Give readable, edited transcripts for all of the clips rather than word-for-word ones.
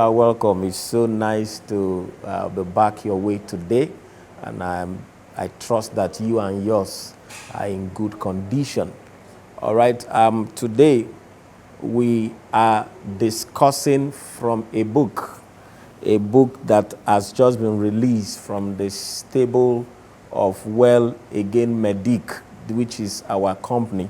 are welcome. It's so nice to be back your way today, and I trust that you and yours are in good condition. All right. Today we are discussing from a book that has just been released from the stable of Well Again Medic, which is our company.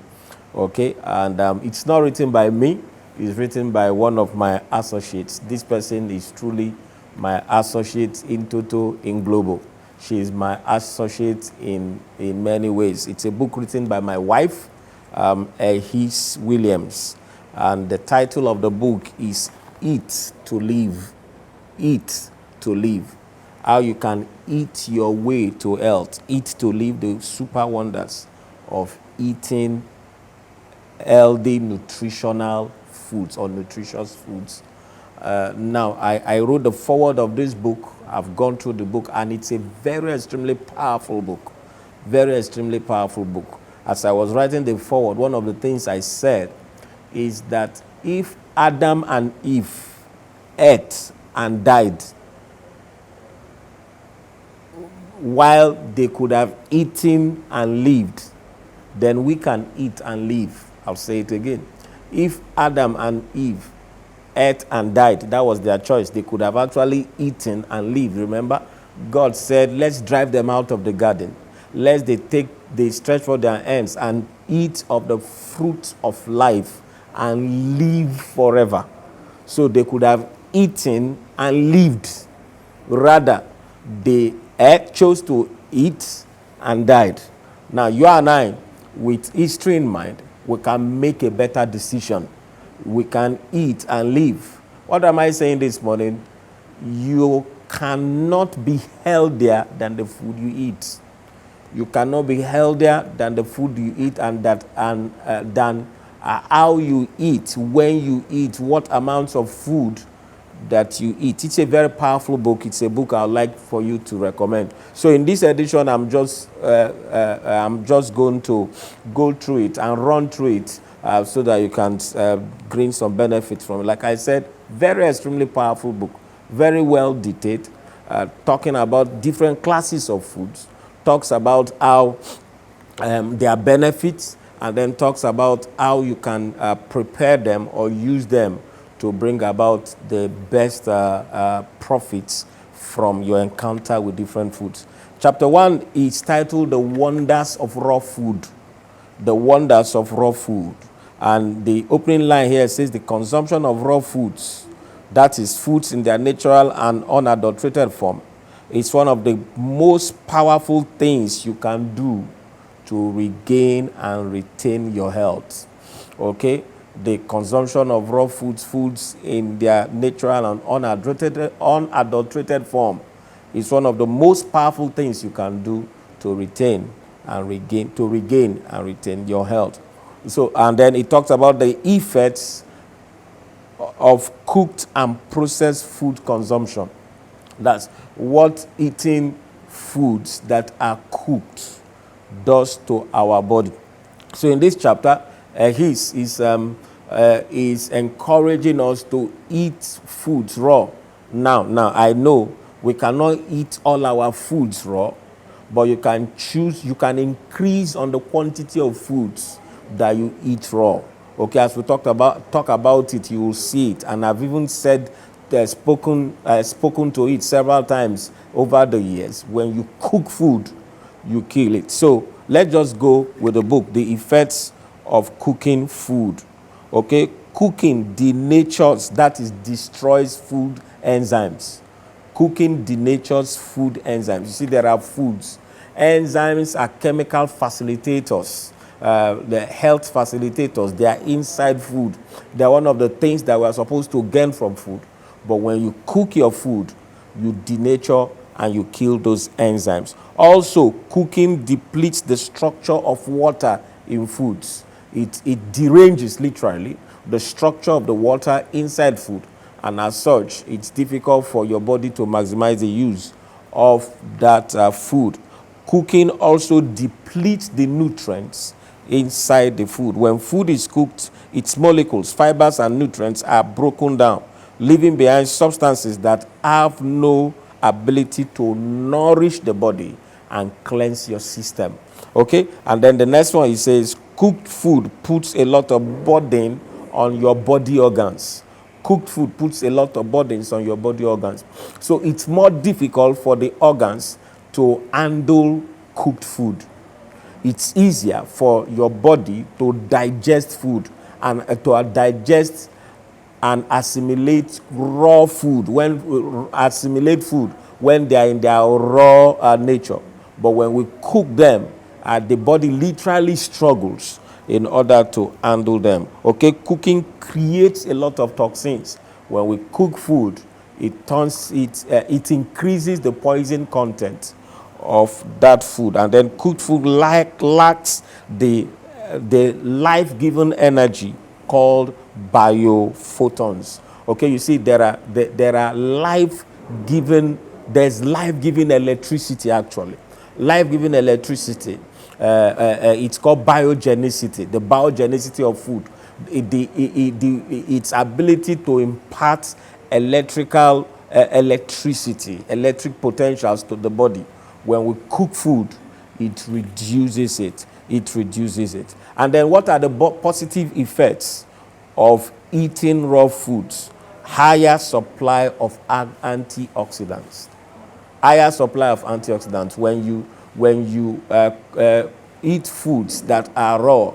Okay, and it's not written by me. It's written by one of my associates. This person is truly my associate in Toto in Global. She is my associate in many ways. It's a book written by my wife, Ehis Williams. And the title of the book is Eat to Live. Eat to Live. How you can eat your way to health. Eat to Live, the super wonders of eating healthy nutritional foods or nutritious foods. Now, I wrote the foreword of this book. I've gone through the book, and it's a very extremely powerful book. Very extremely powerful book. As I was writing the foreword, one of the things I said is that if Adam and Eve ate and died while they could have eaten and lived, then we can eat and live. I'll say it again. If Adam and Eve ate and died, that was their choice. They could have actually eaten and lived. Remember, God said, let's drive them out of the garden. Lest they stretch forth their hands and eat of the fruit of life and live forever. So they could have eaten and lived. Rather, they chose to eat and died. Now, you and I, with history in mind, we can make a better decision. We can eat and live. What am I saying this morning? You cannot be healthier than the food you eat. You cannot be healthier than the food you eat, and than how you eat, when you eat, what amounts of food that you eat. It's a very powerful book. It's a book I'd like for you to recommend. So in this edition, I'm just going to go through it and run through it so that you can gain some benefits from it. Like I said, very extremely powerful book, very well detailed, talking about different classes of foods, talks about how their benefits, and then talks about how you can prepare them or use them to bring about the best profits from your encounter with different foods. Chapter 1 is titled The Wonders of Raw Food. The Wonders of Raw Food. And the opening line here says the consumption of raw foods, that is foods in their natural and unadulterated form, is one of the most powerful things you can do to regain and retain your health. Okay? The consumption of raw foods in their natural and unadulterated form is one of the most powerful things you can do to regain and retain your health. So, and then it talks about the effects of cooked and processed food consumption. That's what eating foods that are cooked does to our body. So in this chapter, he is encouraging us to eat foods raw. Now I know we cannot eat all our foods raw, but you can choose, you can increase on the quantity of foods that you eat raw. Okay, as we talk about it, you will see it. And I've even said, spoken to it several times over the years. When you cook food, you kill it. So let's just go with the book, The Effects of Cooking Food. Okay, cooking denatures, that is, destroys food enzymes. Cooking denatures food enzymes. You see, there are foods. Enzymes are chemical facilitators, the health facilitators. They are inside food. They are one of the things that we are supposed to gain from food. But when you cook your food, you denature and you kill those enzymes. Also, cooking depletes the structure of water in foods. It deranges, literally, the structure of the water inside food. And as such, it's difficult for your body to maximize the use of that food. Cooking also depletes the nutrients inside the food. When food is cooked, its molecules, fibers, and nutrients are broken down. leaving behind substances that have no ability to nourish the body and cleanse your system. Okay, and then the next one, he says cooked food puts a lot of burden on your body organs. Cooked food puts a lot of burdens on your body organs. So it's more difficult for the organs to handle cooked food. It's easier for your body to digest food and to digest and assimilate raw food when they are in their raw nature. But when we cook them, the body literally struggles in order to handle them. Okay, cooking creates a lot of toxins. When we cook food, it increases the poison content of that food, and then cooked food lacks the life-giving energy called biophotons. Okay, you see, there are life-giving, there's life-giving electricity actually. Life-giving electricity, it's called biogenicity, the biogenicity of food. Its ability to impart electric potentials to the body. When we cook food, it reduces it. And then what are the positive effects of eating raw foods? Higher supply of antioxidants. Higher supply of antioxidants. When you eat foods that are raw,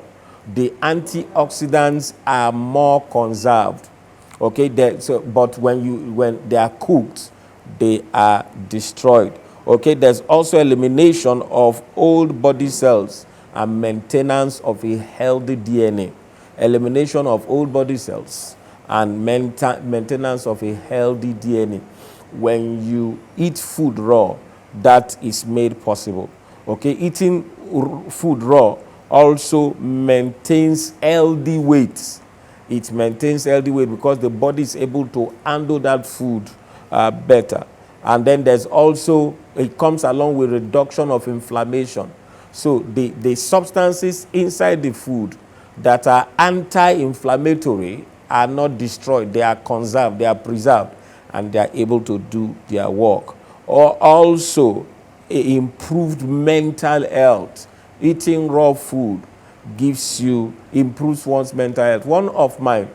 the antioxidants are more conserved. Okay, but when they are cooked, they are destroyed. Okay, there's also elimination of old body cells and maintenance of a healthy DNA. Elimination of old body cells and maintenance of a healthy DNA. When you eat food raw, that is made possible. Okay, eating food raw also maintains healthy weight. It maintains healthy weight because the body is able to handle that food better. And then there's also, it comes along with reduction of inflammation. So the substances inside the food that are anti-inflammatory are not destroyed. They are conserved, they are preserved, and they are able to do their work. Or also improved mental health. Eating raw food improves one's mental health. One of my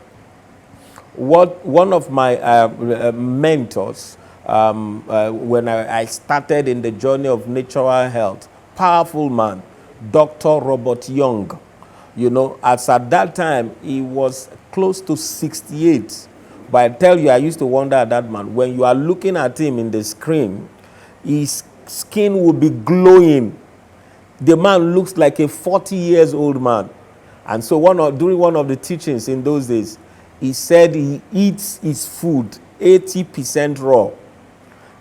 mentors, when I started in the journey of natural health, powerful man, Dr. Robert Young. You know, as at that time, he was close to 68. But I tell you, I used to wonder at that man, when you are looking at him in the screen, his skin will be glowing. The man looks like a 40 years old man. And so during one of the teachings in those days, he said he eats his food 80% raw.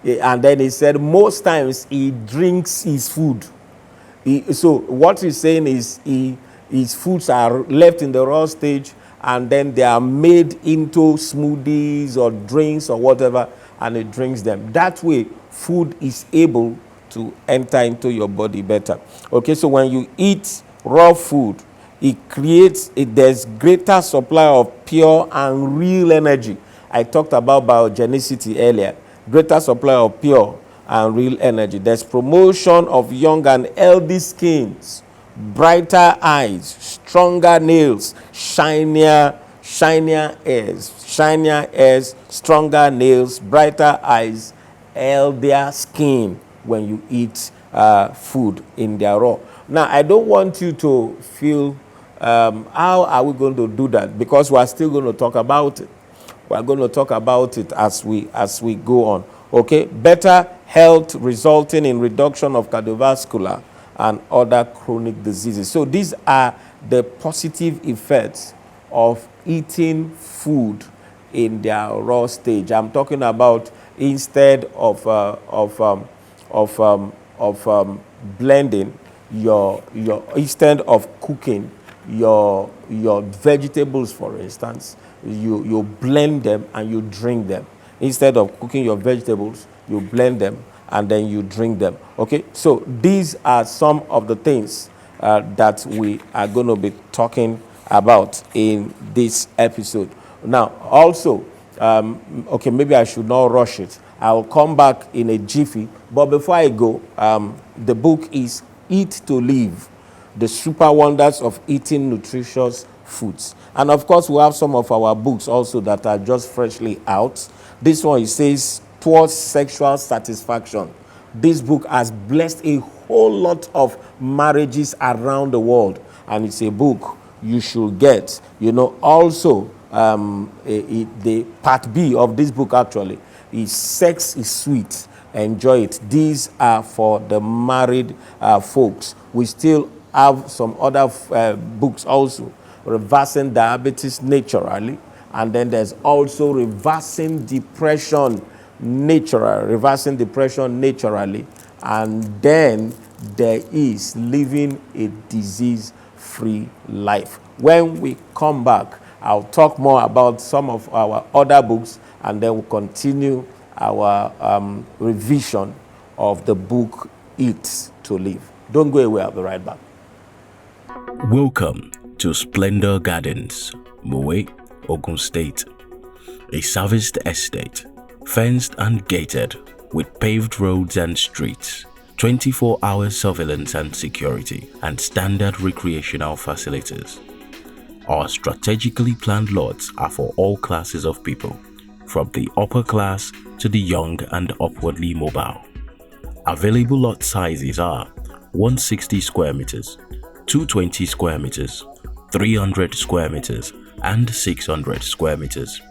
And then he said most times he drinks his food. So what he's saying is his foods are left in the raw stage, and then they are made into smoothies or drinks or whatever, and he drinks them. That way, food is able to enter into your body better. Okay, so when you eat raw food, there's greater supply of pure and real energy. I talked about biogenicity earlier. Greater supply of pure and real energy. There's promotion of young and healthy skins, brighter eyes, stronger nails, shinier hairs, stronger nails, brighter eyes, healthier skin when you eat food in their raw. Now, I don't want you to feel, how are we going to do that? Because we are still going to talk about it. We are going to talk about it as we go on. Okay, better health resulting in reduction of cardiovascular and other chronic diseases. So these are the positive effects of eating food in their raw stage. I'm talking about instead of blending your instead of cooking your vegetables, for instance, you blend them and you drink them. Instead of cooking your vegetables, you blend them and then you drink them. Okay, so these are some of the things that we are going to be talking about in this episode. Now, also, Okay, maybe I should not rush it. I'll come back in a jiffy. But before I go, the book is Eat to Live, the super wonders of eating nutritious foods. And of course, we have some of our books also that are just freshly out. This one, it says, Towards Sexual Satisfaction. This book has blessed a whole lot of marriages around the world. And it's a book you should get. You know, also, the part B of this book actually is Sex is Sweet. Enjoy it. These are for the married folks. We still have some other books also. Reversing Diabetes Naturally. And then there's also Reversing Depression Naturally. Reversing Depression Naturally. And then there is Living a Disease-Free Life. When we come back, I'll talk more about some of our other books, and then we'll continue our revision of the book Eat to Live. Don't go away, I'll be right back. Welcome to Splendor Gardens, Moe, Ogun State. A serviced estate, fenced and gated, with paved roads and streets, 24-hour surveillance and security, and standard recreational facilities. Our strategically planned lots are for all classes of people, from the upper class to the young and upwardly mobile. Available lot sizes are 160 square meters, 220 square meters, 300 square meters, and 600 square meters.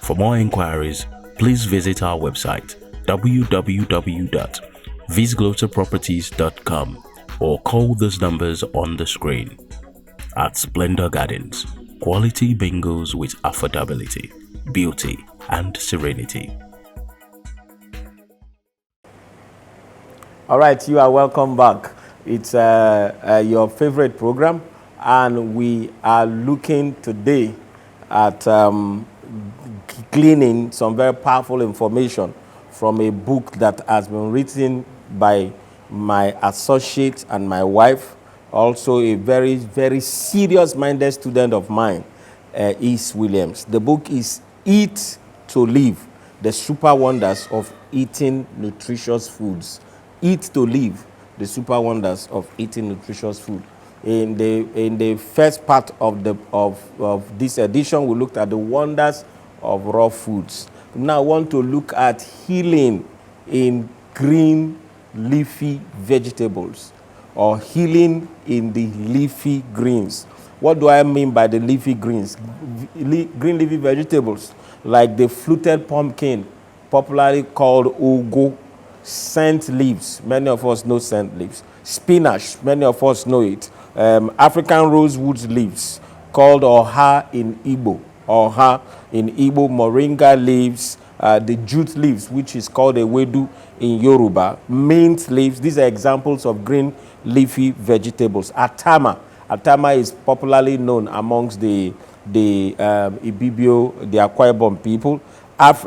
For more inquiries, please visit our website www.visgloterproperties.com or call those numbers on the screen. At Splendor Gardens, quality bingos with affordability, beauty, and serenity. All right, you are welcome back. It's your favorite program, and we are looking today at gleaning some very powerful information from a book that has been written by my associate and my wife, also a very, very serious-minded student of mine, East Williams. The book is Eat to Live, the super wonders of eating nutritious foods. Eat to Live, the super wonders of eating nutritious food. In the first part of this edition, we looked at the wonders of raw foods. Now I want to look at healing in green leafy vegetables, or healing in the leafy greens. What do I mean by the leafy greens? Green leafy vegetables like the fluted pumpkin, popularly called ugu, scent leaves. Many of us know scent leaves. Spinach, many of us know it. African rosewood leaves, called oha in Igbo. Oha in Igbo, moringa leaves, the jute leaves, which is called ewedu in Yoruba, mint leaves. These are examples of green leafy vegetables. Atama. Atama is popularly known amongst the Ibibio, the Akwa Ibom people. I've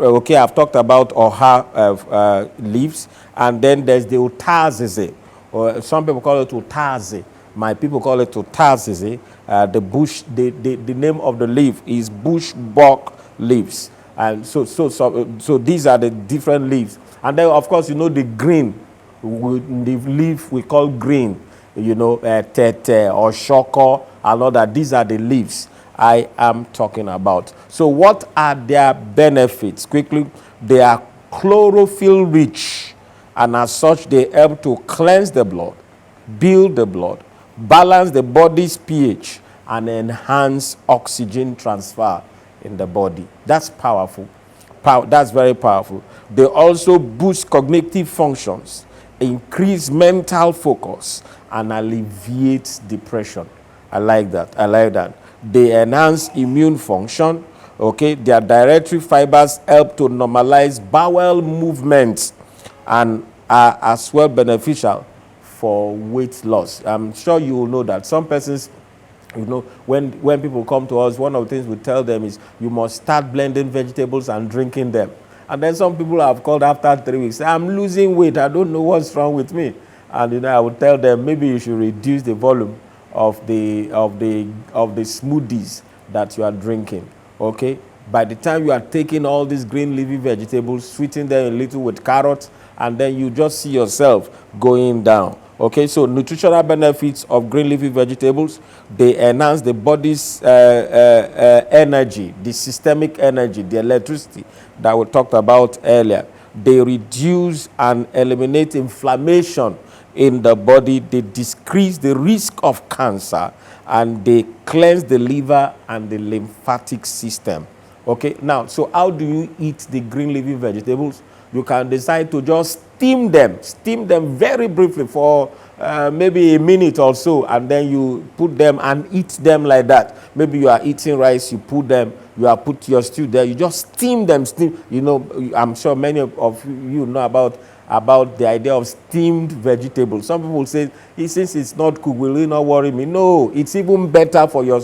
talked about oha leaves, and then there's the utazize, or some people call it utazi. My people call it utazize. The bush, the name of the leaf is bush buck leaves, and so these are the different leaves. And then of course, you know, the green, the leaf we call green, you know, tete or shoko and all that. These are the leaves I am talking about. So what are their benefits? Quickly, they are chlorophyll rich, and as such they help to cleanse the blood, build the blood, balance the body's pH, and enhance oxygen transfer in the body. That's powerful. That's very powerful. They also boost cognitive functions, increase mental focus, and alleviate depression. I like that. They enhance immune function. Okay, their dietary fibers help to normalize bowel movements and are as well beneficial for weight loss. I'm sure you will know that some persons, you know, when people come to us, one of the things we tell them is you must start blending vegetables and drinking them. And then some people have called after 3 weeks, I'm losing weight, I don't know what's wrong with me. And you know, I would tell them maybe you should reduce the volume of the smoothies that you are drinking. Okay, By the time you are taking all these green leafy vegetables, sweeten them a little with carrots, and then you just see yourself going down. Okay, so nutritional benefits of green leafy vegetables: they enhance the body's energy, the systemic energy, the electricity that we talked about earlier. They reduce and eliminate inflammation in the body. They decrease the risk of cancer, and they cleanse the liver and the lymphatic system. Okay, now, so how do you eat the green leafy vegetables? You can decide to just steam them very briefly for maybe a minute or so, and then you put them and eat them like that. Maybe you are eating rice, you put them, you are put your stew there, you just steam them. You know, I'm sure many of you know about the idea of steamed vegetables. Some people say, since it's not cooked, will it not worry me? No, it's even better for your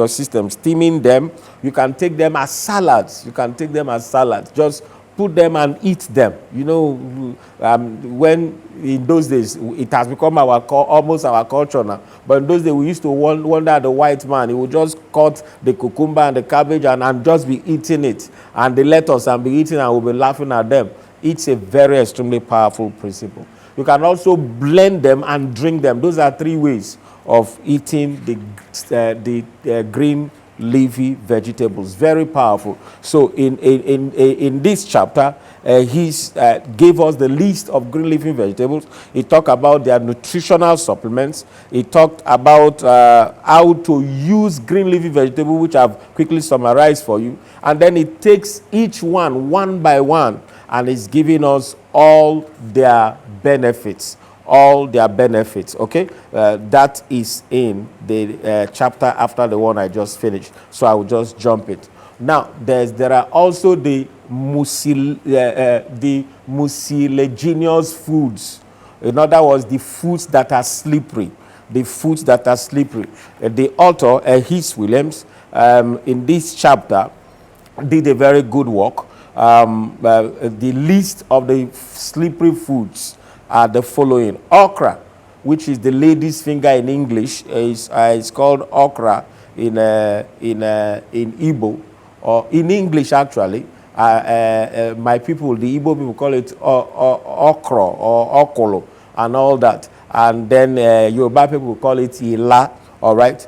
system. Steaming them, you can take them as salads. Just put them and eat them. You know, when in those days, it has become almost our culture now. But in those days, we used to wonder at the white man. He would just cut the cucumber and the cabbage and just be eating it. And the lettuce and be eating, and we'll be laughing at them. It's a very extremely powerful principle. You can also blend them and drink them. Those are 3 ways of eating the green leafy vegetables. Very powerful. So in this chapter, he gave us the list of green leafy vegetables. He talked about their nutritional supplements. He talked about how to use green leafy vegetables, which I've quickly summarized for you. And then he takes each one by one, and is giving us all their benefits. Okay? That is in the chapter after the one I just finished. So I will just jump it. Now, there are also the mucilaginous foods. In other words, the foods that are slippery. The author, Heath Williams, in this chapter, did a very good work. The list of the slippery foods are the following. Okra, which is the lady's finger in English, is called okra in Igbo, or in English actually. My people, the Igbo people, call it okra or okolo and all that. And then Yoruba people call it ila. All right.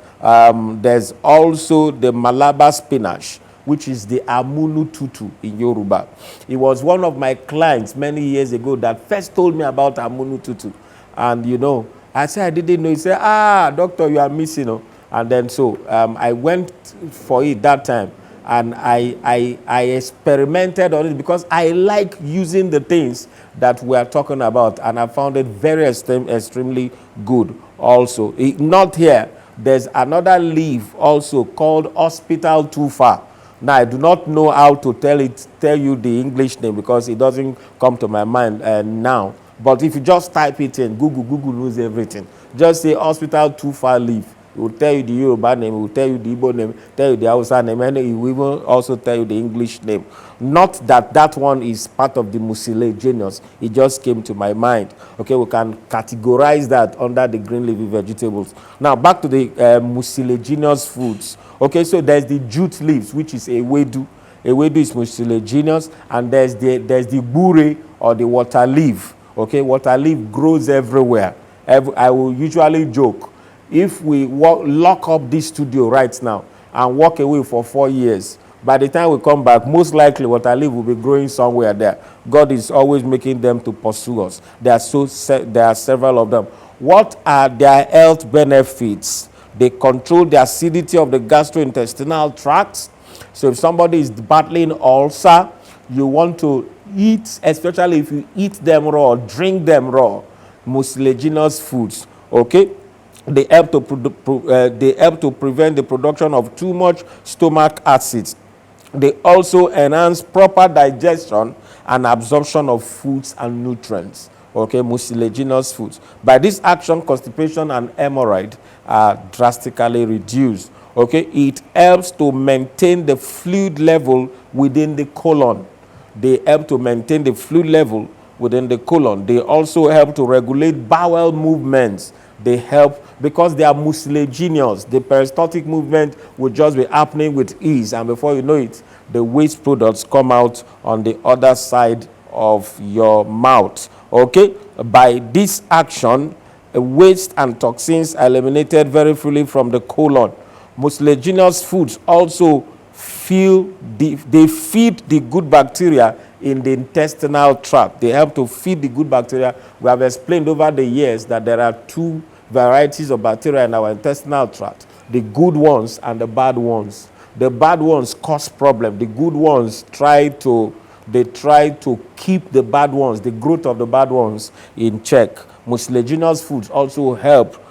There's also the Malabar spinach, which is the amunu tutu in Yoruba. It was one of my clients many years ago that first told me about amunu tutu. And, you know, I said I didn't know. He said, doctor, you are missing. You know? And then so I went for it that time. And I experimented on it because I like using the things that we are talking about. And I found it very extremely good also. Not here. There's another leaf also called hospital tufa. Now, I do not know how to tell you the English name because it doesn't come to my mind now. But if you just type it in, Google knows everything. Just say hospital tufa leaf. It will tell you the Yoruba name, it will tell you the Igbo name, tell you the Hausa name, and it will even also tell you the English name. Not that one is part of the mucilaginous. It just came to my mind. Okay, we can categorize that under the green leafy vegetables. Now, back to the mucilaginous foods. Okay, so there's the jute leaves, which is ewedu. Ewedu is mucilaginous, and there's the bure or the water leaf. Okay, water leaf grows everywhere. I will usually joke, if we lock up this studio right now and walk away for 4 years, by the time we come back, most likely water leaf will be growing somewhere there. God is always making them to pursue us. There are several of them. What are their health benefits? They control the acidity of the gastrointestinal tract. So if somebody is battling ulcer, you want to eat, especially if you eat them raw, drink them raw, mucilaginous foods. Okay? They help to prevent the production of too much stomach acids. They also enhance proper digestion and absorption of foods and nutrients. Okay, mucilaginous foods. By this action, constipation and hemorrhoid are drastically reduced. Okay, it helps to maintain the fluid level within the colon. They help to maintain the fluid level within the colon. They also help to regulate bowel movements. They help because they are mucilaginous. The peristaltic movement will just be happening with ease, and before you know it, the waste products come out on the other side of your mouth. Okay? By this action, waste and toxins are eliminated very freely from the colon. Mucilaginous foods also they feed the good bacteria in the intestinal tract. They help to feed the good bacteria. We have explained over the years that there are two varieties of bacteria in our intestinal tract, the good ones and the bad ones. The bad ones cause problem. The good ones try to keep the bad ones, the growth of the bad ones, in check. Mucilaginous foods also help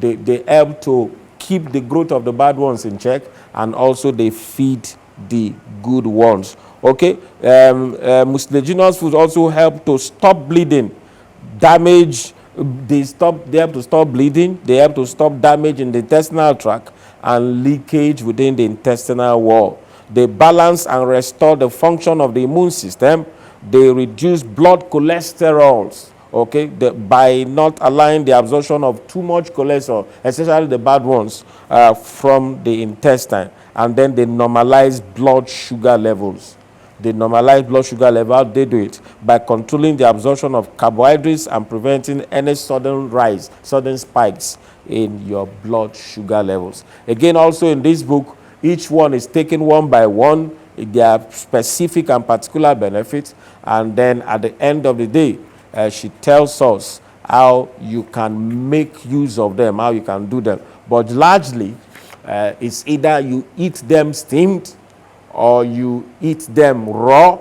they help to keep the growth of the bad ones in check, and also they feed the good ones. Okay, mucilaginous foods also help to stop bleeding, damage. They help to stop bleeding. They help to stop damage in the intestinal tract and leakage within the intestinal wall. They balance and restore the function of the immune system. They reduce blood cholesterols, okay, by not allowing the absorption of too much cholesterol, especially the bad ones, from the intestine. And then they normalize blood sugar levels. They normalize blood sugar level. They do it by controlling the absorption of carbohydrates and preventing any sudden spikes in your blood sugar levels. Again, also in this book, each one is taken one by one. There are specific and particular benefits. And then at the end of the day, she tells us how you can make use of them, how you can do them. But largely, it's either you eat them steamed, or you eat them raw,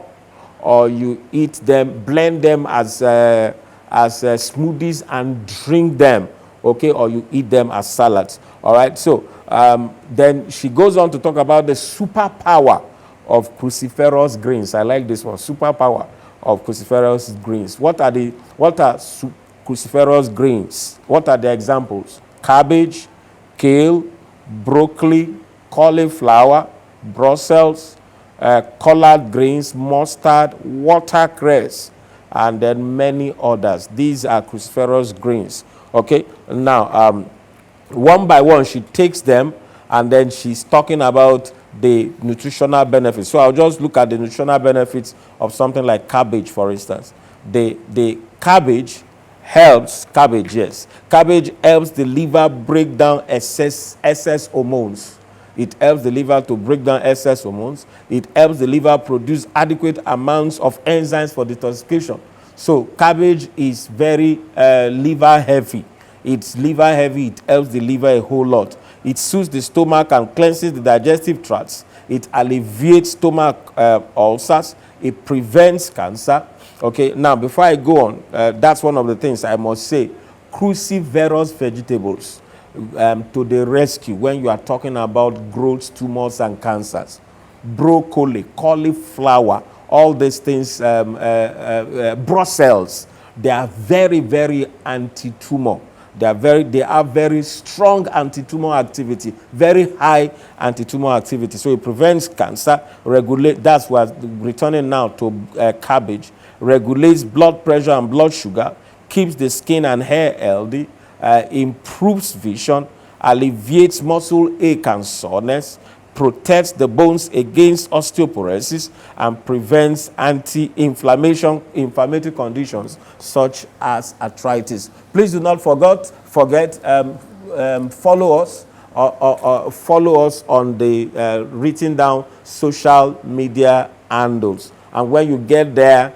or you eat them, blend them as smoothies and drink them, okay, or you eat them as salads. All right, so then she goes on to talk about the superpower of cruciferous greens. I like this one, superpower of cruciferous greens. What are cruciferous greens? What are the examples? Cabbage, kale, broccoli, cauliflower, Brussels, collard greens, mustard, watercress, and then many others. These are cruciferous greens. Okay, now one by one she takes them, and then she's talking about the nutritional benefits. So I'll just look at the nutritional benefits of something like cabbage, for instance. The cabbage helps cabbage helps the liver break down excess hormones. It helps the liver to break down excess hormones. It helps the liver produce adequate amounts of enzymes for detoxification. So cabbage is very liver heavy. It's liver heavy. It helps the liver a whole lot. It soothes the stomach and cleanses the digestive tracts. It alleviates stomach ulcers. It prevents cancer. Okay, now before I go on, that's one of the things I must say. Cruciferous vegetables to the rescue when you are talking about growths, tumors, and cancers. Broccoli, cauliflower, all these things, Brussels, they are very, very anti-tumor. They have very strong anti-tumor activity, very high anti-tumor activity. So it prevents cancer, that's what returning now to cabbage, regulates blood pressure and blood sugar, keeps the skin and hair healthy, improves vision, alleviates muscle ache and soreness, protects the bones against osteoporosis, and prevents inflammatory conditions such as arthritis. Please do not forget follow us on the written down social media handles. And when you get there,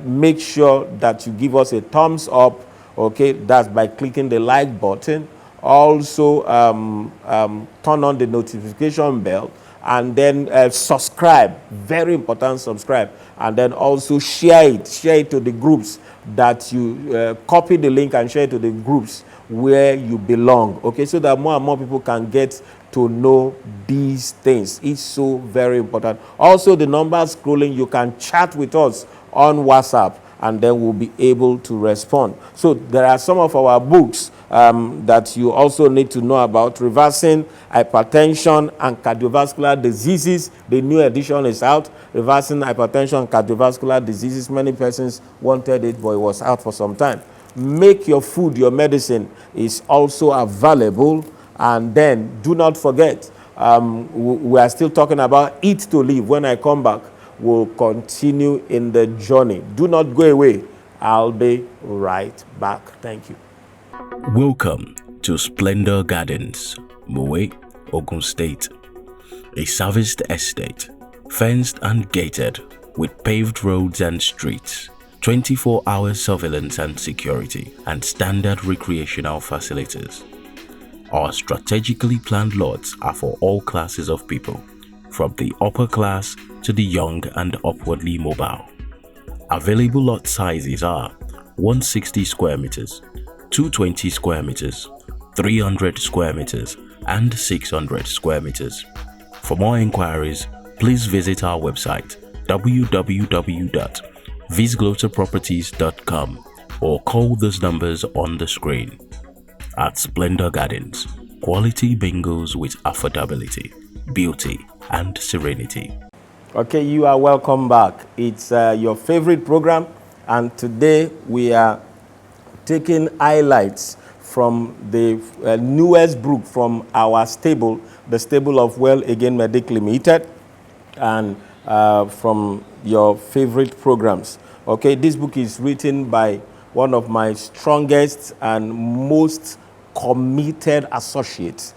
make sure that you give us a thumbs up. Okay, that's by clicking the like button. Also, turn on the notification bell, and then subscribe. Very important, subscribe. And then also share it to the groups that you copy the link and share it to the groups where you belong. Okay, so that more and more people can get to know these things. It's so very important. Also, the number scrolling, you can chat with us on WhatsApp, and then we'll be able to respond. So there are some of our books that you also need to know about: Reversing Hypertension and Cardiovascular Diseases. The new edition is out, Reversing Hypertension and Cardiovascular Diseases. Many persons wanted it, but it was out for some time. Make Your Food Your Medicine is also available. And then do not forget, we are still talking about Eat to Live. When I come back, we'll continue in the journey. Do not go away. I'll be right back. Thank you. Welcome to Splendor Gardens, Mowe, Ogun State. A serviced estate, fenced and gated, with paved roads and streets, 24-hour surveillance and security, and standard recreational facilities. Our strategically planned lots are for all classes of people, from the upper class to the young and upwardly mobile. Available lot sizes are 160 square meters, 220 square meters, 300 square meters, and 600 square meters. For more inquiries, please visit our website www.visgloterproperties.com or call those numbers on the screen. At Splendor Gardens, quality bingos with affordability, beauty, and serenity. Okay, you are welcome back. It's your favorite program, and today we are taking highlights from the newest book from our stable, the stable of Well Again Medic Limited, and from your favorite programs. Okay, this book is written by one of my strongest and most committed associates.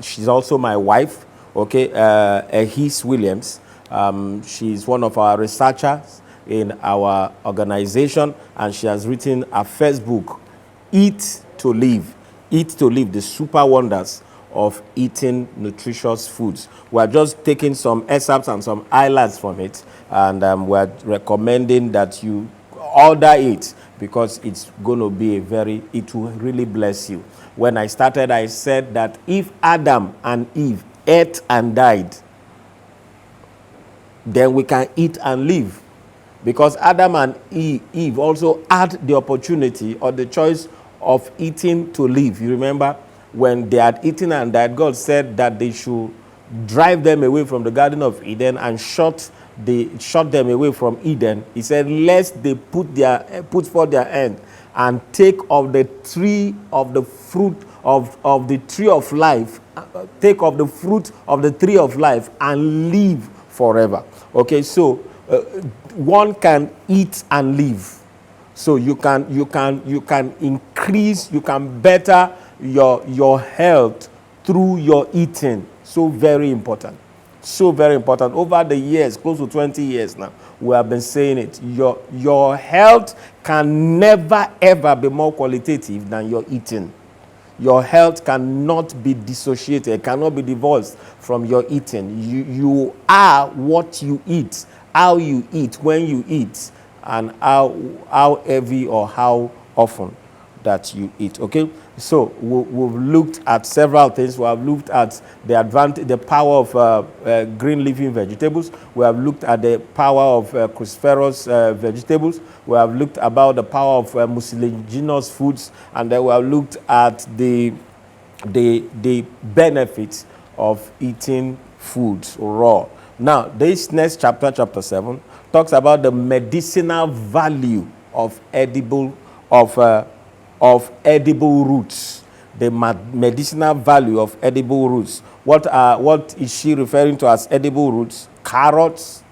She's also my wife, okay, Ehis Williams. She's one of our researchers in our organization, and she has written a first book, Eat to Live. Eat to Live, the super wonders of eating nutritious foods. We're just taking some excerpts and some highlights from it, and we're recommending that you order it, because it's going to be it will really bless you. When I started, I said that if Adam and Eve ate and died, then we can eat and live. Because Adam and Eve also had the opportunity or the choice of eating to live. You remember when they had eaten and died, God said that they should drive them away from the Garden of Eden and shut them away from Eden. He said, lest they put forth their hand and take of the tree of the fruit of the tree of life, take of the fruit of the tree of life and live forever. Okay, so one can eat and live. So you can increase, you can better your health through your eating. So very important. So very important. Over the years, close to 20 years now, we have been saying it. Your health can never ever be more qualitative than your eating. Your health cannot be dissociated, cannot be divorced from your eating. You are what you eat, how you eat, when you eat, and how heavy or how often that you eat. Okay, so we've looked at several things. We have looked at the power of green leafy vegetables. We have looked at the power of cruciferous vegetables. We have looked about the power of mucilaginous foods, and then we have looked at the benefits of eating foods raw. Now, this next chapter, chapter 7, talks about the medicinal value of edible roots. The medicinal value of edible roots. What is she referring to as edible roots? Carrots,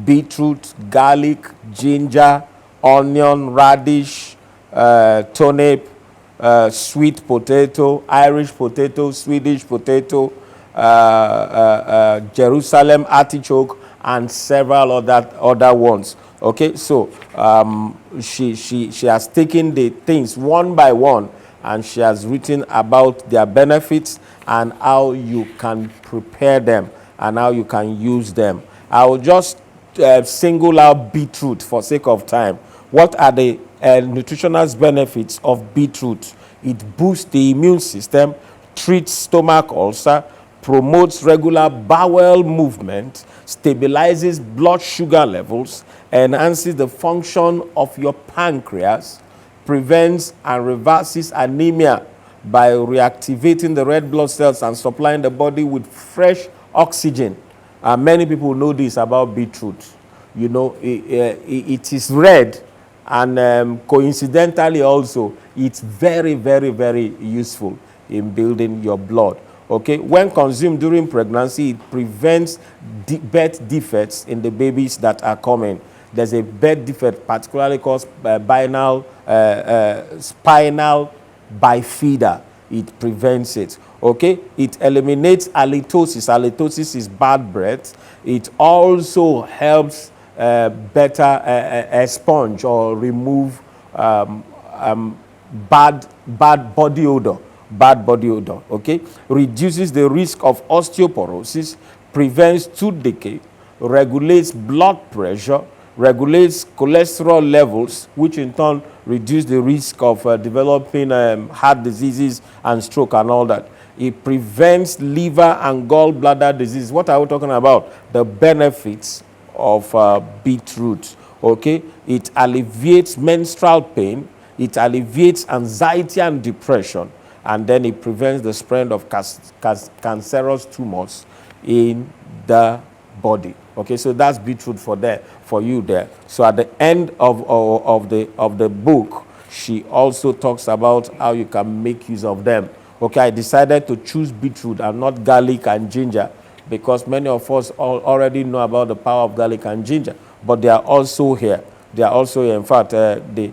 beetroot, garlic, ginger, onion, radish, turnip, sweet potato, Irish potato, Swedish potato, Jerusalem artichoke, and several other ones. Okay, so she has taken the things one by one, and she has written about their benefits and how you can prepare them and how you can use them. I will just single out beetroot for sake of time. What are the nutritional benefits of beetroot? It boosts the immune system, treats stomach ulcer, promotes regular bowel movement, stabilizes blood sugar levels, enhances the function of your pancreas, prevents and reverses anemia by reactivating the red blood cells and supplying the body with fresh oxygen. Many people know this about beetroot. You know, it is red, and coincidentally also, it's very, very, very useful in building your blood. Okay, when consumed during pregnancy, it prevents birth defects in the babies that are coming. There's a birth defect, particularly called spinal bifida. It prevents it. Okay, it eliminates halitosis. Halitosis is bad breath. It also helps better expunge or remove bad body odor. Okay, reduces the risk of osteoporosis, prevents tooth decay, regulates blood pressure, regulates cholesterol levels, which in turn reduce the risk of developing heart diseases and stroke and all that. It prevents liver and gallbladder disease. What are we talking about? The benefits of beetroot. Okay, it alleviates menstrual pain, it alleviates anxiety and depression, and then it prevents the spread of cancerous tumors in the body. Okay, so that's beetroot for you there. So at the end of the book, she also talks about how you can make use of them. Okay, I decided to choose beetroot and not garlic and ginger because many of us already know about the power of garlic and ginger, but they are also here. They are also here. In fact, the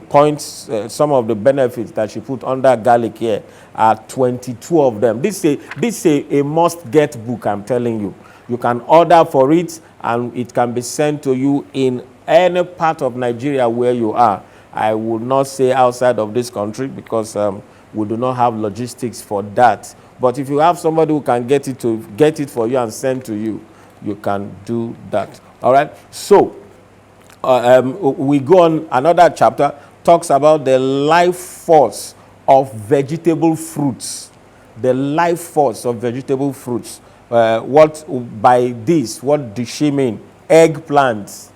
points, some of the benefits that she put under garlic here are 22 of them. This is a must-get book, I'm telling you. You can order for it, and it can be sent to you in any part of Nigeria where you are. I would not say outside of this country because we do not have logistics for that. But if you have somebody who can get it for you and send to you, you can do that. All right? So, we go on. Another chapter talks about the life force of vegetable fruits. The life force of vegetable fruits. What does she mean? Eggplants,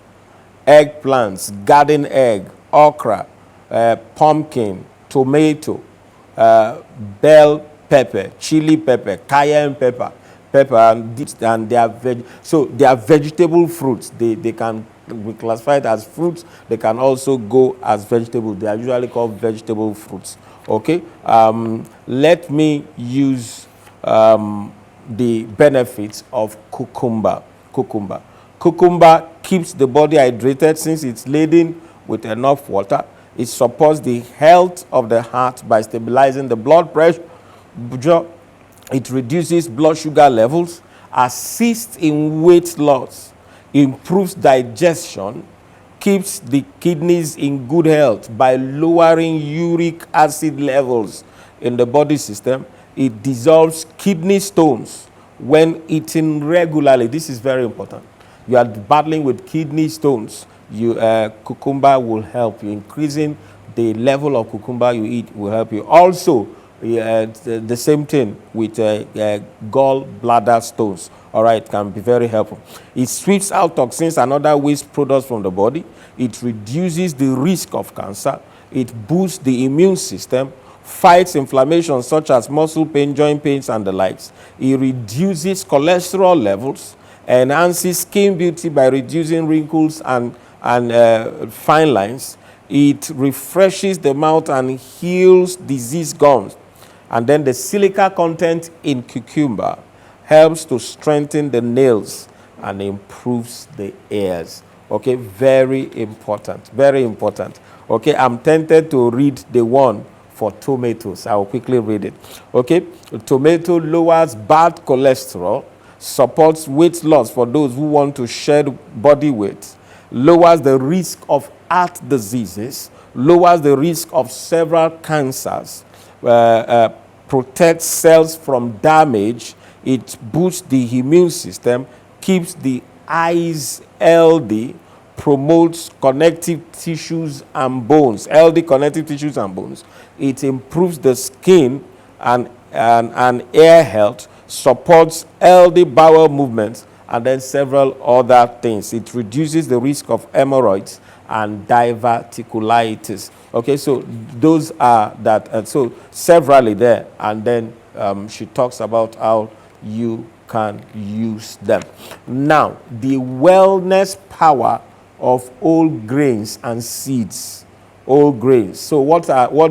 garden egg, okra, pumpkin, tomato, bell pepper, chili pepper, cayenne pepper, and they are vegetable fruits. They can be classified as fruits. They can also go as vegetables. They are usually called vegetable fruits. Okay. Let me use the benefits of cucumber. Cucumber keeps the body hydrated since it's laden with enough water. It supports the health of the heart by stabilizing the blood pressure. It reduces blood sugar levels, assists in weight loss, improves digestion, keeps the kidneys in good health by lowering uric acid levels in the body system. It dissolves kidney stones when eaten regularly. This is very important. You are battling with kidney stones. Cucumber will help you. Increasing the level of cucumber you eat will help you. Also, the same thing with gallbladder stones. All right, can be very helpful. It sweeps out toxins and other waste products from the body. It reduces the risk of cancer. It boosts the immune system, fights inflammation such as muscle pain, joint pains, and the likes. It reduces cholesterol levels, enhances skin beauty by reducing wrinkles and fine lines. It refreshes the mouth and heals diseased gums. And then the silica content in cucumber helps to strengthen the nails and improves the ears. Okay, very important, very important. Okay, I'm tempted to read the one for tomatoes. I will quickly read it. Okay, tomato lowers bad cholesterol, supports weight loss for those who want to shed body weight, lowers the risk of heart diseases, lowers the risk of several cancers, protects cells from damage. It boosts the immune system, keeps the eyes healthy, promotes connective tissues and bones, healthy connective tissues and bones. It improves the skin and hair health, supports healthy bowel movements, and then several other things. It reduces the risk of hemorrhoids and diverticulitis. Okay, so those are that. And so severally there, and then she talks about how you can use them. Now, the wellness power of whole grains and seeds. Whole grains. So what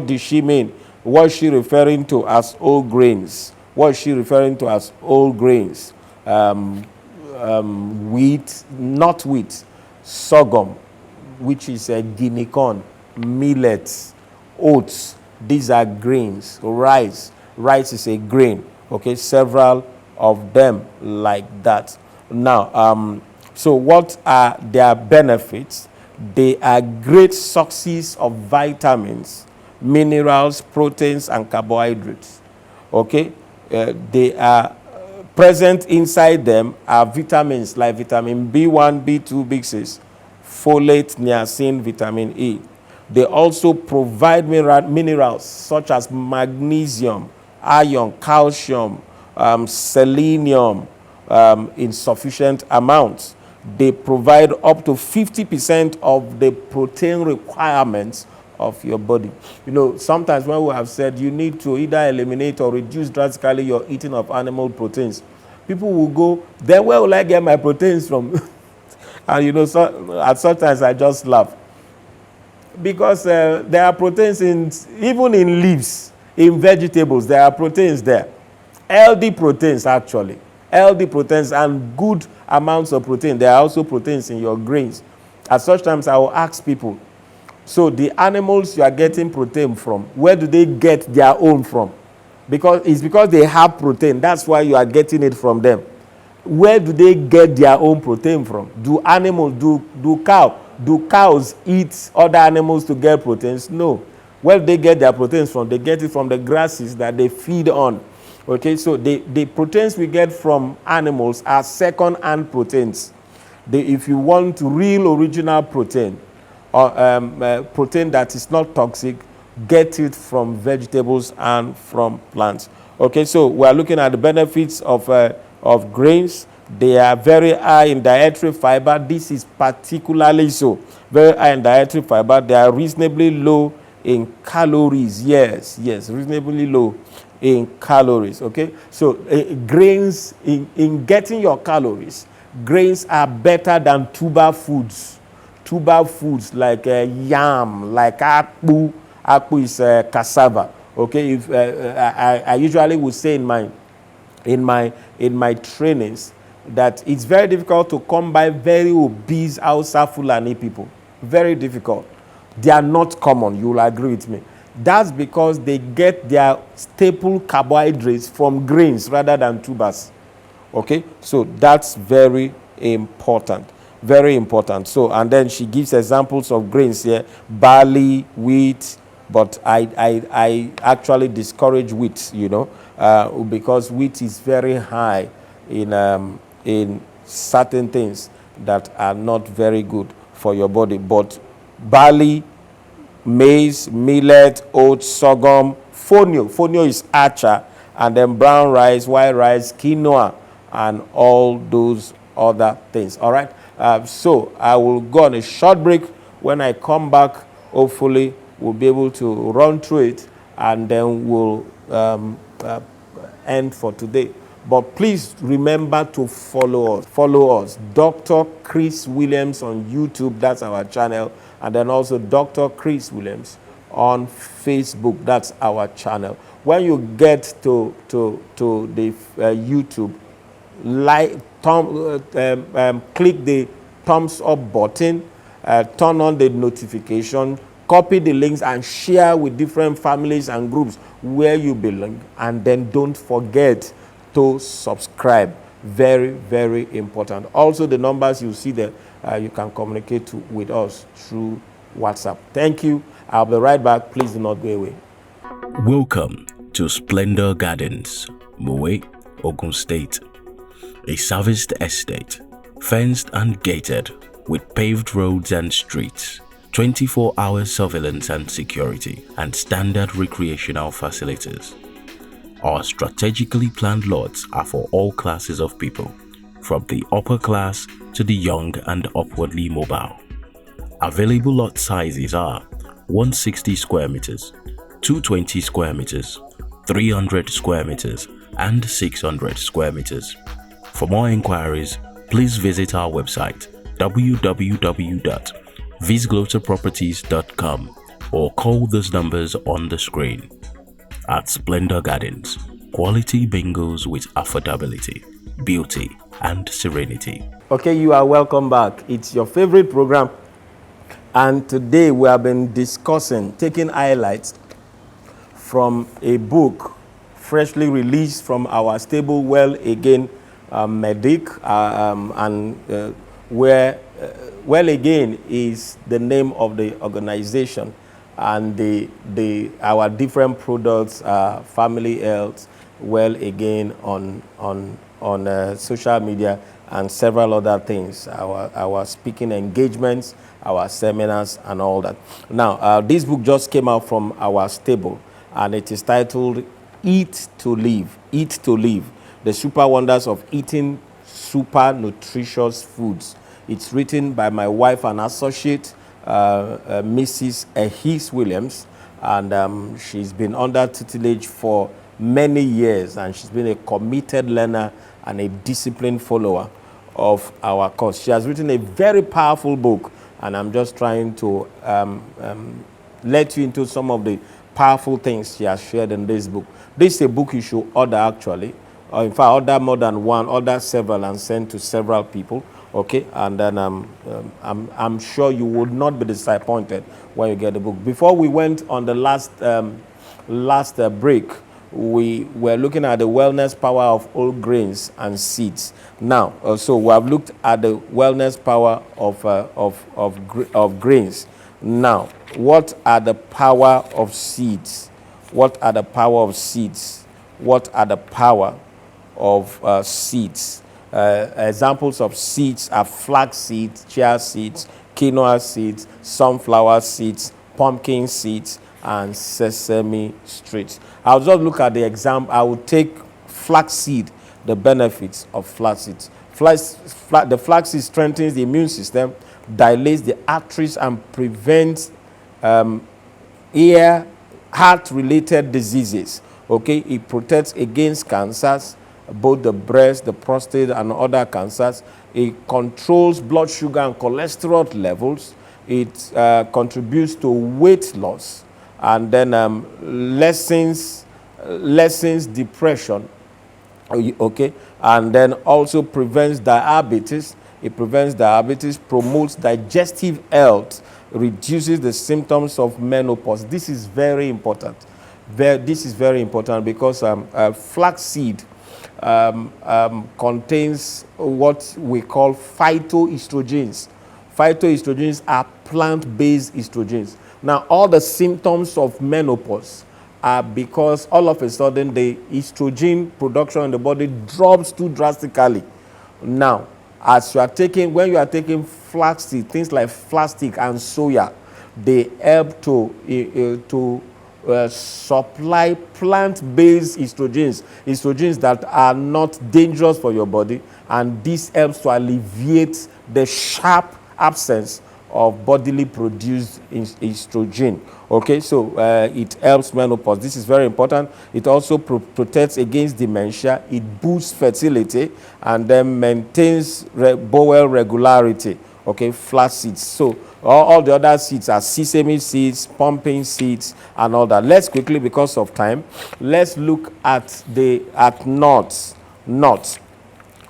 does she mean? What is she referring to as whole grains? What is she referring to as whole grains? Wheat, not wheat, sorghum, which is a guinea corn, millets, oats. These are grains. Rice is a grain. Okay, several of them like that. Now, so what are their benefits? They are great sources of vitamins, minerals, proteins, and carbohydrates. Okay, they are present inside them are vitamins like vitamin B1, B2, B6, folate, niacin, vitamin E. They also provide minerals such as magnesium, iron, calcium, selenium in sufficient amounts. They provide up to 50% of the protein requirements of your body. You know, sometimes when we have said you need to either eliminate or reduce drastically your eating of animal proteins, people will go, then where will I get my proteins from? And you know, so, at sometimes I just laugh. Because there are proteins even in leaves, in vegetables, there are proteins there. Healthy proteins, actually. Healthy proteins and good amounts of protein. There are also proteins in your grains. At such times, I will ask people, so the animals you are getting protein from, where do they get their own from? Because they have protein. That's why you are getting it from them. Where do they get their own protein from? Do cows eat other animals to get proteins? No. Where do they get their proteins from? They get it from the grasses that they feed on. Okay, so the proteins we get from animals are second-hand proteins. If you want real original protein, or protein that is not toxic, get it from vegetables and from plants. Okay, so we are looking at the benefits of grains. They are very high in dietary fiber. This is particularly so. Very high in dietary fiber. They are reasonably low in calories. Yes, reasonably low in calories. Okay, so grains, in getting your calories, grains are better than tuber foods. Tuber foods like yam, like akpu. Akpu is cassava. Okay, if I usually would say in my trainings that it's very difficult to come by very obese Hausa Fulani people. Very difficult. They are not common. You will agree with me. That's because they get their staple carbohydrates from grains rather than tubers. Okay, so that's very important. Very important. So, and then she gives examples of grains here: barley, wheat. But I actually discourage wheat, you know, because wheat is very high in certain things that are not very good for your body. But barley, maize, millet, oats, sorghum, fonio is acha, and then brown rice, white rice, quinoa, and all those other things. All right. So I will go on a short break. When I come back, hopefully we'll be able to run through it, and then we'll end for today. But please remember to follow us. Follow us. Dr. Chris Williams on YouTube, that's our channel. And then also Dr. Chris Williams on Facebook, that's our channel. When you get to the YouTube, click the thumbs up button, turn on the notification, copy the links and share with different families and groups where you belong. And then don't forget to subscribe. Very, very important. Also, the numbers you see there, you can communicate with us through WhatsApp. Thank you. I'll be right back. Please do not go away. Welcome to Splendor Gardens, Mowe, Ogun State. A serviced estate, fenced and gated, with paved roads and streets, 24-hour surveillance and security, and standard recreational facilities. Our strategically planned lots are for all classes of people, from the upper class to the young and upwardly mobile. Available lot sizes are 160 square meters, 220 square meters, 300 square meters, and 600 square meters. For more inquiries, please visit our website www.visgloterproperties.com or call those numbers on the screen. At Splendor Gardens, quality bingos with affordability, beauty, and serenity. Okay, you are welcome back. It's your favorite program, and today we have been discussing, taking highlights from a book freshly released from our stable Well Again Medic, where Well Again is the name of the organization, and our different products are Family Health, Well Again on social media, and several other things, our speaking engagements, our seminars, and all that. Now, this book just came out from our stable, and it is titled Eat to Live, Eat to Live, The Super Wonders of Eating Super Nutritious Foods. It's written by my wife and associate, Mrs. Ehis Williams, and she's been under tutelage for many years, and she's been a committed learner and a disciplined follower of our course. She has written a very powerful book, and I'm just trying to let you into some of the powerful things she has shared in this book. This is a book you should order, actually. Or in fact, order more than one, order several, and send to several people. Okay, and then I'm sure you would not be disappointed when you get the book. Before we went on the last break, we were looking at the wellness power of whole grains and seeds. Now, so we have looked at the wellness power of grains. Now, what are the power of seeds? What are the power of seeds? What are the power of seeds? Examples of seeds are flax seeds, chia seeds, quinoa seeds, sunflower seeds, pumpkin seeds, and sesame seeds. I'll just look at the example. I will take flaxseed, the benefits of flaxseed. The flaxseed strengthens the immune system, dilates the arteries, and prevents heart-related diseases. Okay, it protects against cancers, both the breast, the prostate, and other cancers. It controls blood sugar and cholesterol levels. It contributes to weight loss, and then lessens depression. Okay, and then also prevents diabetes. It prevents diabetes, promotes digestive health, reduces the symptoms of menopause. This is very important. This is very important because flaxseed contains what we call phytoestrogens. Phytoestrogens are plant-based estrogens. Now, all the symptoms of menopause are because all of a sudden the estrogen production in the body drops too drastically. Now, when you are taking flaxseed, things like flaxseed and soya, they help to supply plant-based estrogens that are not dangerous for your body, and this helps to alleviate the sharp absence of bodily produced estrogen. Okay, so it helps menopause. This is very important. It also protects against dementia. It boosts fertility, and then maintains bowel regularity. Okay, flax seeds. So all the other seeds are sesame seeds, pumpkin seeds, and all that. Let's quickly, because of time, let's look at nuts.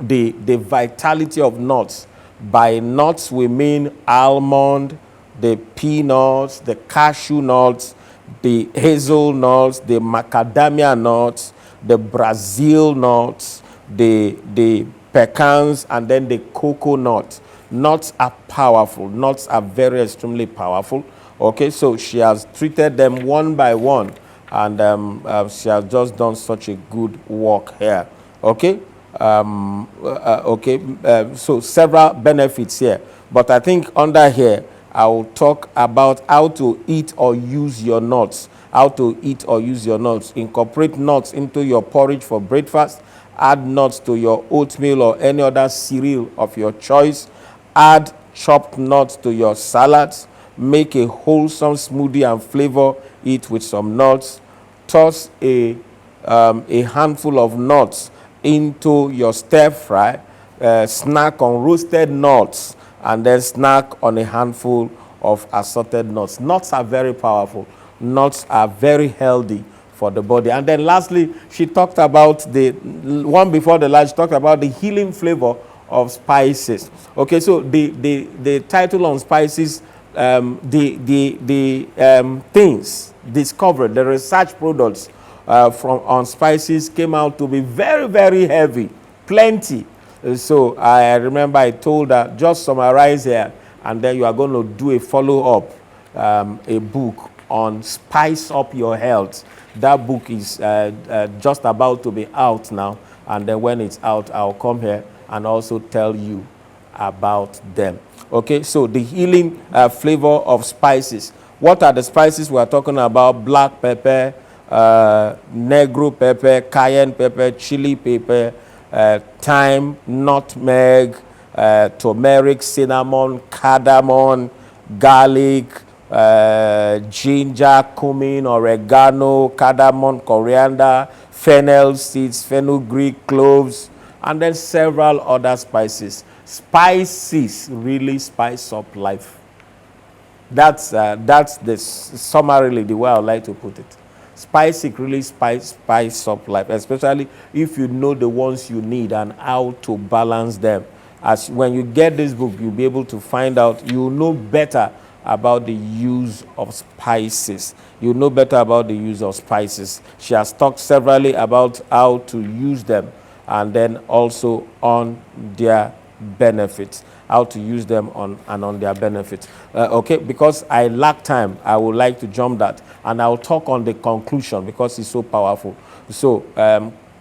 The vitality of nuts. By nuts, we mean almond, the peanuts, the cashew nuts, the hazelnuts, the macadamia nuts, the Brazil nuts, the pecans, and then the coconut. Nuts are powerful. Nuts are very extremely powerful. Okay, so she has treated them one by one, and she has just done such a good work here. Okay. So several benefits here, but I think under here I will talk about how to eat or use your nuts, how to eat or use your nuts. Incorporate nuts into your porridge for breakfast. Add nuts to your oatmeal or any other cereal of your choice. Add chopped nuts to your salads. Make a wholesome smoothie and flavor it with some nuts. Toss a handful of nuts into your stir fry. Snack on roasted nuts, and then snack on a handful of assorted nuts. Nuts are very powerful. Nuts are very healthy for the body. And then lastly, she talked about the one before the last, she talked about the healing flavor of spices. Okay, so the title on spices, things discovered, the research products from on spices came out to be very, very heavy, plenty. So I remember I told her, just summarize here, and then you are going to do a follow-up, a book on Spice Up Your Health. That book is just about to be out now, and then when it's out, I'll come here and also tell you about them. Okay, so the healing flavor of spices. What are the spices we are talking about? Black pepper, negro pepper, cayenne pepper, chili pepper, thyme, nutmeg, turmeric, cinnamon, cardamom, garlic, ginger, cumin, oregano, cardamom, coriander, fennel seeds, fenugreek, cloves, and then several other spices. Spices really spice up life. That's the summarily the way I would like to put it. Spices really spice up life, especially if you know the ones you need and how to balance them. As when you get this book, you'll be able to find out, you'll know better about the use of spices. You know better about the use of spices. She has talked severally about how to use them, and then also on their benefits, how to use them on their benefits. Okay, because I lack time, I would like to jump that, and I'll talk on the conclusion because it's so powerful. So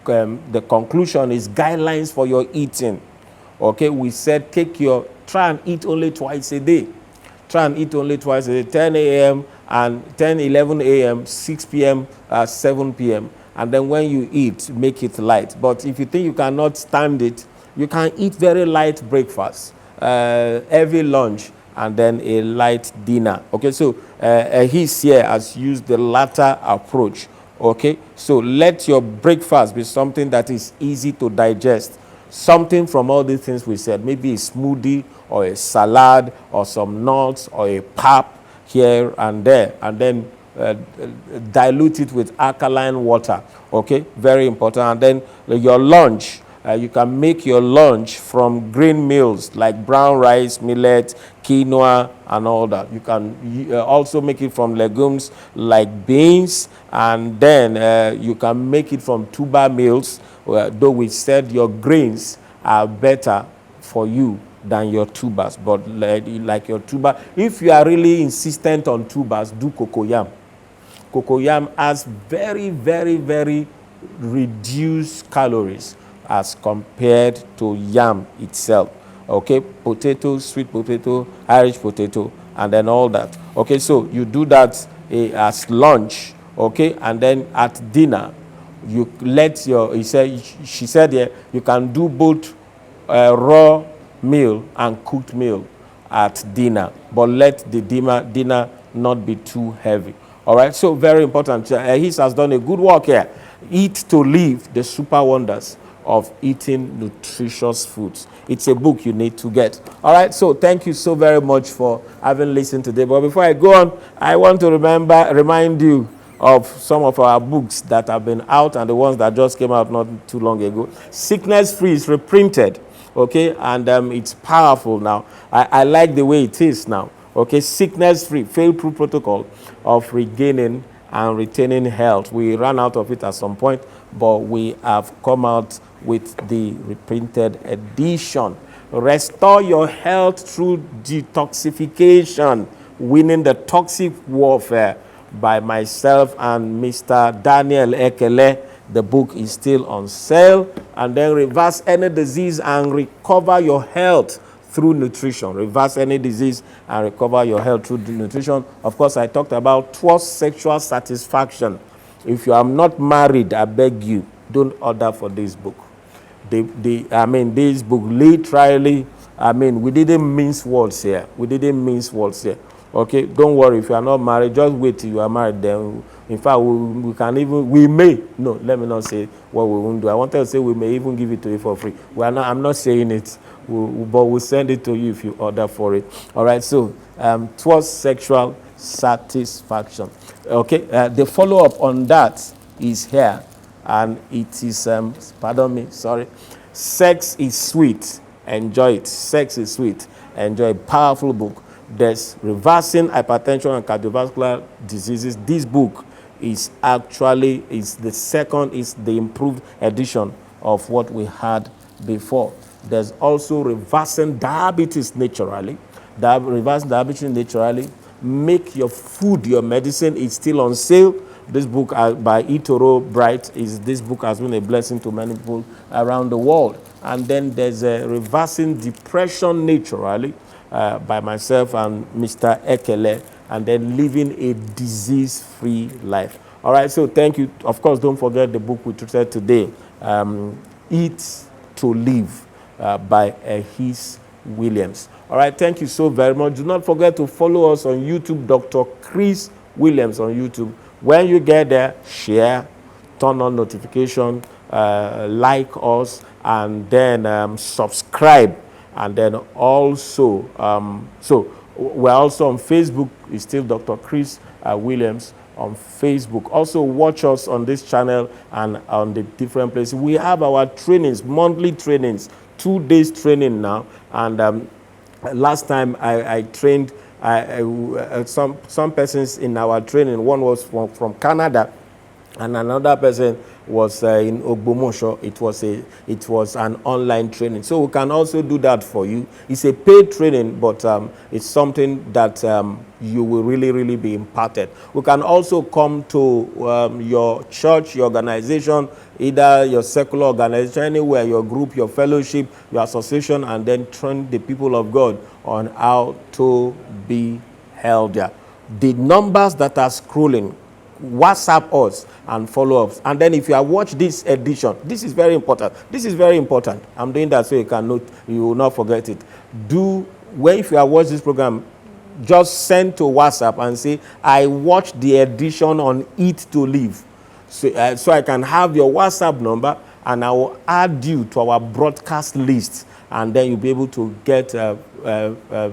the conclusion is guidelines for your eating. Okay, we said try and eat only twice a day. Try and eat only twice a day, 10 a.m. and 10, 11 a.m., 6 p.m., 7 p.m. And then when you eat, make it light. But if you think you cannot stand it, you can eat very light breakfast, heavy lunch, and then a light dinner. Okay, so he's here has used the latter approach. Okay, so let your breakfast be something that is easy to digest. Something from all these things we said, maybe a smoothie or a salad or some nuts or a pap here and there, and then dilute it with alkaline water. Okay, very important. And then your lunch, you can make your lunch from grain meals like brown rice, millet, quinoa, and all that. You can also make it from legumes like beans, and then you can make it from tuber meals, though we said your grains are better for you than your tubers. But like your tuber, if you are really insistent on tubers, do cocoyam. Cocoyam has very, very, very reduced calories as compared to yam itself. Okay, potato, sweet potato, Irish potato, and then all that. Okay, so you do that as lunch. Okay, and then at dinner, you let your, she said yeah, you can do both raw meal and cooked meal at dinner, but let the dinner not be too heavy. All right, so very important. He has done a good work here. Eat to Live, the super wonders of eating nutritious foods. It's a book you need to get. All right, so thank you so very much for having listened today. But before I go on, I want to remind you of some of our books that have been out and the ones that just came out not too long ago. Sickness Free is reprinted, okay, and it's powerful now. I like the way it is now. Okay, Sickness Free, fail-proof protocol of regaining and retaining health. We ran out of it at some point, but we have come out with the reprinted edition. Restore your health through detoxification, winning the toxic warfare, by myself and Mr. Daniel Ekele. The book is still on sale. And then Reverse Any Disease and Recover Your Health through nutrition. Reverse any disease and recover your health through nutrition. Of course, I talked about towards sexual satisfaction. If you are not married, I beg you, don't order for this book. This book literally, we didn't mince words here. We didn't mince words here. Okay, don't worry if you are not married, just wait till you are married. Then, in fact, we may, no, let me not say what we won't do. I wanted to say we may even give it to you for free. I'm not saying it, but we'll send it to you if you order for it. All right, so towards sexual satisfaction. Okay, the follow-up on that is here, and it is, Sex is Sweet, Enjoy It. Sex is Sweet, Enjoy It. Powerful book. There's Reversing Hypertension and Cardiovascular Diseases. This book is the improved edition of what we had before. There's also Reversing Diabetes Naturally. Reversing Diabetes Naturally. Make Your Food Your Medicine is still on sale. This book by Itoro Bright this book has been a blessing to many people around the world. And then there's a Reversing Depression Naturally by myself and Mr. Ekele, and then Living a Disease-Free Life. All right, so thank you. Of course, don't forget the book we treated today, Eat to Live by His Williams. All right, thank you so very much. Do not forget to follow us on YouTube, Dr. Chris Williams on YouTube. When you get there, share, turn on notification, like us, and then subscribe. And then also, so we're also on Facebook. It's still Dr. Chris Williams on Facebook. Also watch us on this channel and on the different places. We have our trainings, monthly trainings, 2 days training now. And last time I trained some persons in our training. One was from Canada, and another person was in Ogbomosho. It was an online training. So we can also do that for you. It's a paid training, but it's something that you will really be imparted. We can also come to your church, your organization, either your secular organization, anywhere, your group, your fellowship, your association, and then train the people of God on how to be healthier. The numbers that are scrolling, WhatsApp us and follow us. And then if you have watched this edition, this is very important. This is very important. I'm doing that so you will not forget it. If you have watched this program, just send to WhatsApp and say, I watched the edition on Eat to Live. So I can have your WhatsApp number, and I will add you to our broadcast list, and then you'll be able to get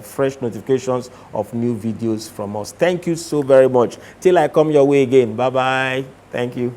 fresh notifications of new videos from us. Thank you so very much. Till I come your way again. Bye-bye. Thank you.